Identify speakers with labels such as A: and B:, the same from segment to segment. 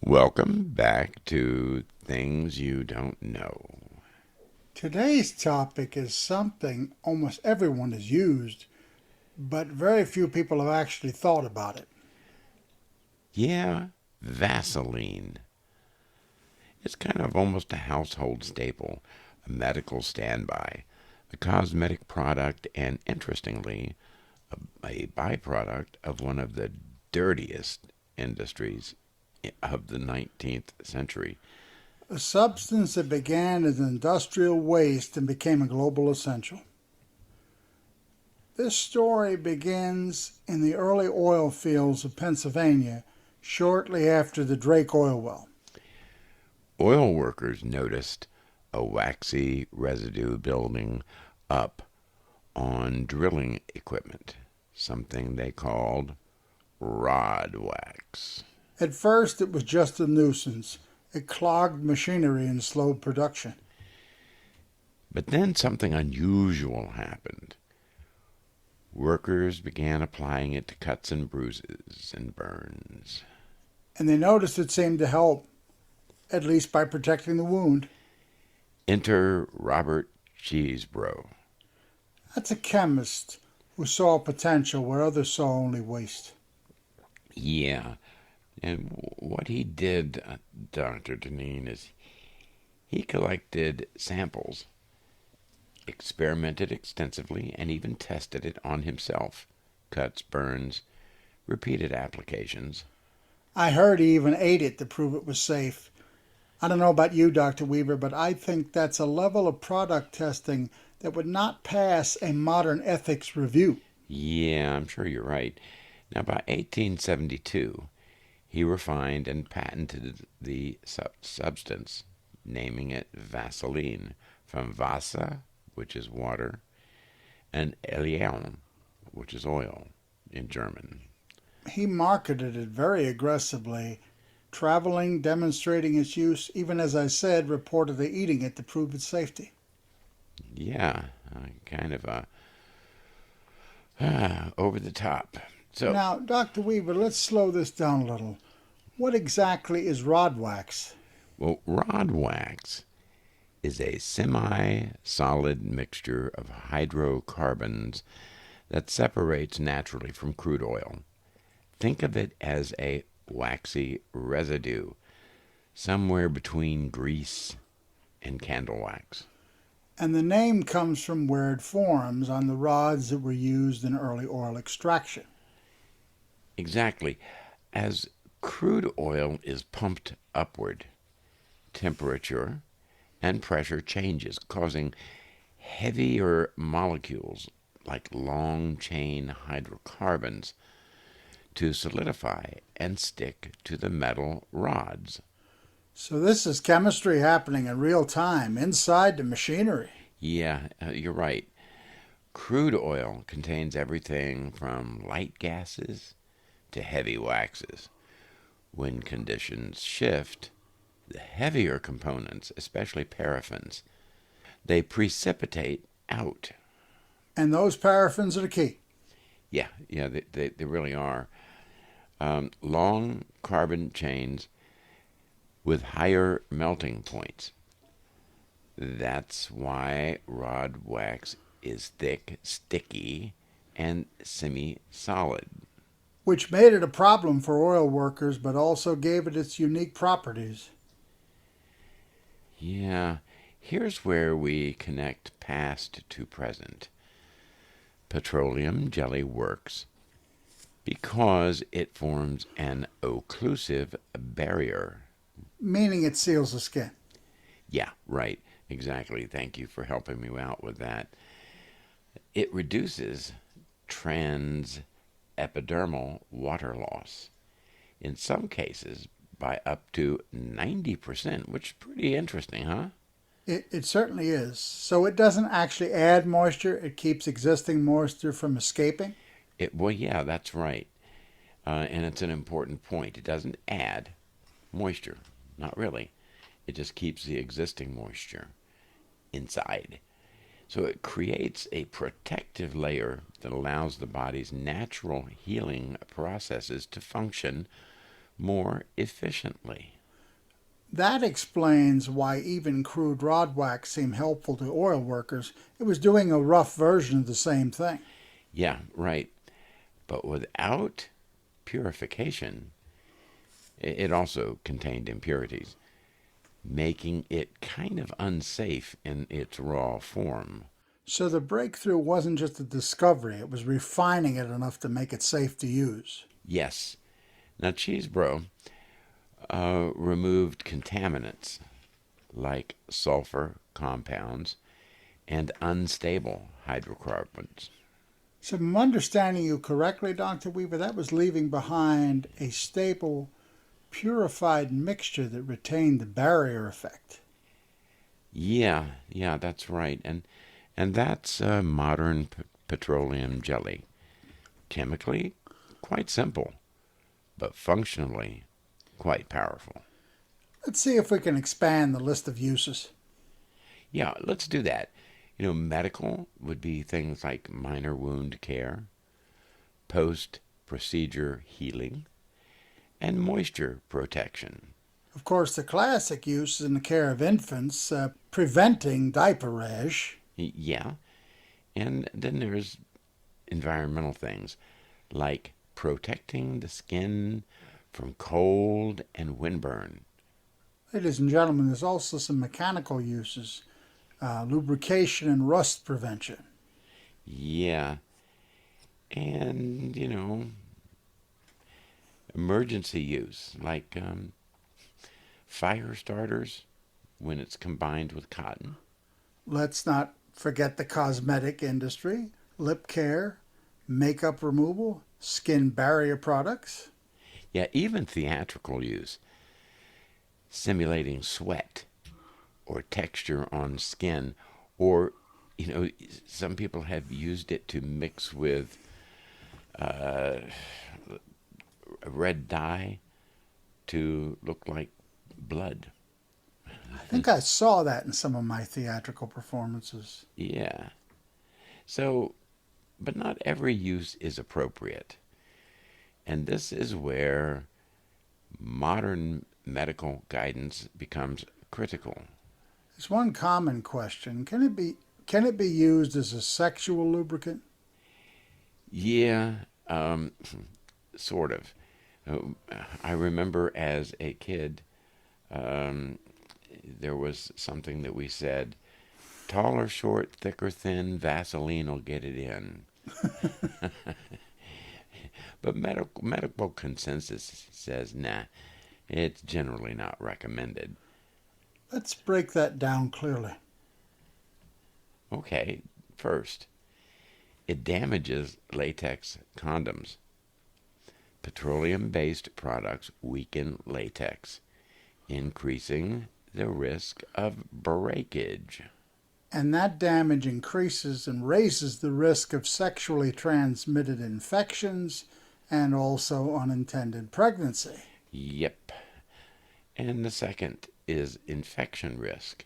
A: Welcome back to Things You Don't Know.
B: Today's topic is something almost everyone has used, but very few people have actually thought about it.
A: Yeah, Vaseline. It's kind of almost a household staple, a medical standby, a cosmetic product, and interestingly, a byproduct of one of the dirtiest industries of the 19th century.
B: A substance that began as industrial waste and became a global essential. This story begins in the early oil fields of Pennsylvania shortly after the Drake oil well.
A: Oil workers noticed a waxy residue building up on drilling equipment, something they called rod wax.
B: At first, it was just a nuisance. It clogged machinery and slowed production.
A: But then something unusual happened. Workers began applying it to cuts and bruises and burns.
B: And they noticed it seemed to help, at least by protecting the wound.
A: Enter Robert Cheesebro.
B: That's a chemist who saw potential where others saw only waste.
A: Yeah, and what he did, Dr. Deneen, is he collected samples, experimented extensively, and even tested it on himself. Cuts, burns, repeated applications.
B: I heard he even ate it to prove it was safe. I don't know about you, Dr. Weaver, but I think that's a level of product testing that would not pass a modern ethics review.
A: Yeah, I'm sure you're right. Now, by 1872, he refined and patented the substance, naming it Vaseline, from Wasser, which is water, and Elion, which is oil in German.
B: He marketed it very aggressively, traveling, demonstrating its use, even as I said, reportedly eating it to prove its safety.
A: Yeah, kind of over the top. So,
B: Now, Dr. Weaver, let's slow this down a little. What exactly is rod wax?
A: well, rod wax is a semi-solid mixture of hydrocarbons that separates naturally from crude oil. Think of it as a waxy residue, somewhere between grease and candle wax.
B: And the name comes from where it forms on the rods that were used in early oil extraction.
A: Exactly. As crude oil is pumped upward, temperature and pressure changes, causing heavier molecules like long chain hydrocarbons to solidify and stick to the metal rods.
B: So this is chemistry happening in real time inside the machinery.
A: Yeah, you're right. Crude oil contains everything from light gases to heavy waxes. When conditions shift, the heavier components, especially paraffins, they precipitate out.
B: And those paraffins are the key.
A: Yeah, they really are. Long carbon chains with higher melting points. That's why rod wax is thick, sticky, and semi solid.
B: Which made it a problem for oil workers, but also gave it its unique properties.
A: Yeah, here's where we connect past to present. Petroleum jelly works because it forms an occlusive barrier.
B: Meaning it seals the skin.
A: Yeah, right, exactly. Thank you for helping me out with that. It reduces trans epidermal water loss, in some cases by up to 90%, which is pretty interesting, huh?
B: It certainly is. So it doesn't actually add moisture, it keeps existing moisture from escaping.
A: Well, yeah, that's right. And it's an important point. It doesn't add moisture, not really. It just keeps the existing moisture inside. So it creates a protective layer that allows the body's natural healing processes to function more efficiently.
B: That explains why even crude rod wax seemed helpful to oil workers. It was doing a rough version of the same thing.
A: Yeah, right. But without purification, it also contained impurities, making it kind of unsafe in its raw form.
B: So the breakthrough wasn't just a discovery, it was refining it enough to make it safe to use.
A: Yes. Now, Cheesebro removed contaminants like sulfur compounds and unstable hydrocarbons.
B: So, if I'm understanding you correctly, Dr. Weaver, that was leaving behind a stable, purified mixture that retained the barrier effect.
A: Yeah, that's right. And that's modern petroleum jelly. Chemically, quite simple, but functionally, quite powerful.
B: Let's see if we can expand the list of uses.
A: Yeah, let's do that. Medical would be things like minor wound care, post procedure healing, and moisture protection.
B: Of course, the classic use is in the care of infants, preventing diaper rash.
A: Yeah, and then there's environmental things like protecting the skin from cold and windburn.
B: Ladies and gentlemen, there's also some mechanical uses, lubrication and rust prevention.
A: Yeah, and emergency use like fire starters when it's combined with cotton.
B: Let's not forget the cosmetic industry, lip care, makeup removal, skin barrier products.
A: Yeah, even theatrical use, simulating sweat or texture on skin, or some people have used it to mix with uh, red dye to look like blood.
B: I think I saw that in some of my theatrical performances.
A: Yeah. So, but not every use is appropriate. And this is where modern medical guidance becomes critical.
B: There's one common question. Can it be used as a sexual lubricant?
A: Yeah, sort of. I remember as a kid, um, there was something that we said: tall or short, thick or thin, Vaseline will get it in. But medical consensus says, nah, it's generally not recommended.
B: Let's break that down clearly.
A: Okay, first, it damages latex condoms. Petroleum based products weaken latex, increasing the risk of breakage.
B: And that damage increases and raises the risk of sexually transmitted infections and also unintended pregnancy.
A: Yep. And the second is infection risk.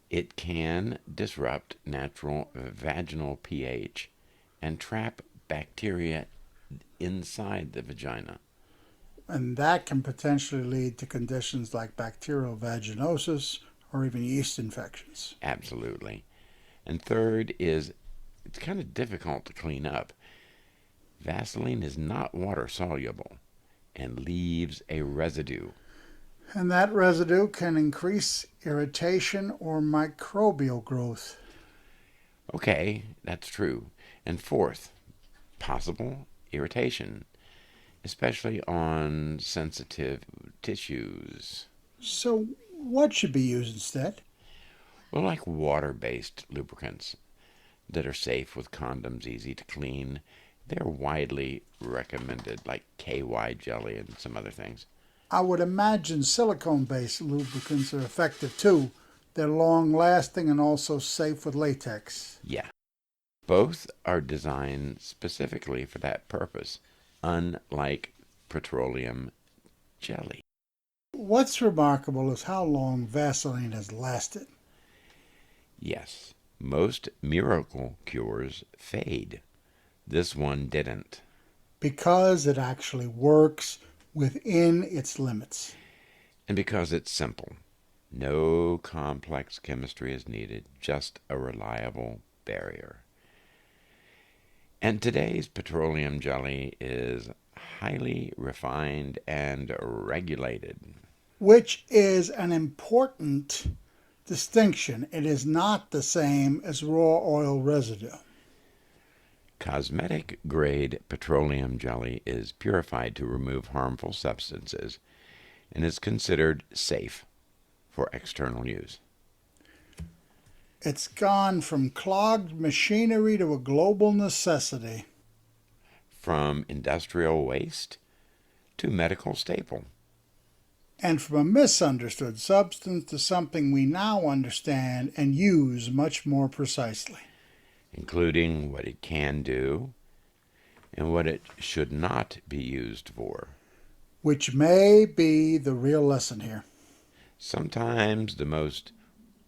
A: It can disrupt natural vaginal pH and trap bacteria inside the vagina.
B: And that can potentially lead to conditions like bacterial vaginosis or even yeast infections.
A: Absolutely. And third is it's kind of difficult to clean up. Vaseline is not water soluble and leaves a residue.
B: And that residue can increase irritation or microbial growth.
A: Okay, that's true. And fourth, possible irritation, especially on sensitive tissues.
B: So, what should be used instead?
A: Well, like water based lubricants that are safe with condoms, easy to clean. They're widely recommended, like KY jelly and some other things.
B: I would imagine silicone based lubricants are effective too. They're long lasting and also safe with latex.
A: Yeah. Both are designed specifically for that purpose, unlike petroleum jelly.
B: What's remarkable is how long Vaseline has lasted.
A: Yes, most miracle cures fade. This one didn't.
B: Because it actually works within its limits.
A: And because it's simple, no complex chemistry is needed, just a reliable barrier. And today's petroleum jelly is highly refined and regulated.
B: which is an important distinction. It is not the same as raw oil residue.
A: Cosmetic grade petroleum jelly is purified to remove harmful substances and is considered safe for external use.
B: It's gone from clogged machinery to a global necessity.
A: From industrial waste to medical staple.
B: And from a misunderstood substance to something we now understand and use much more precisely.
A: Including what it can do and what it should not be used for.
B: Which may be the real lesson here.
A: Sometimes the most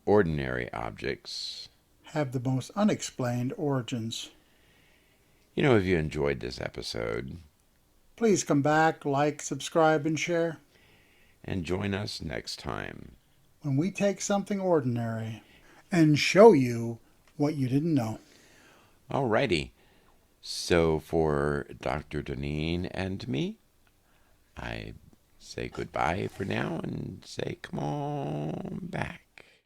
A: ordinary objects
B: Have the most unexplained origins.
A: If you enjoyed this episode,
B: Please come back, like, subscribe, and share
A: and join us next time
B: when we take something ordinary and show you what you didn't know.
A: Alrighty. So for Dr. Deneen and me, I say goodbye for now and say come on back.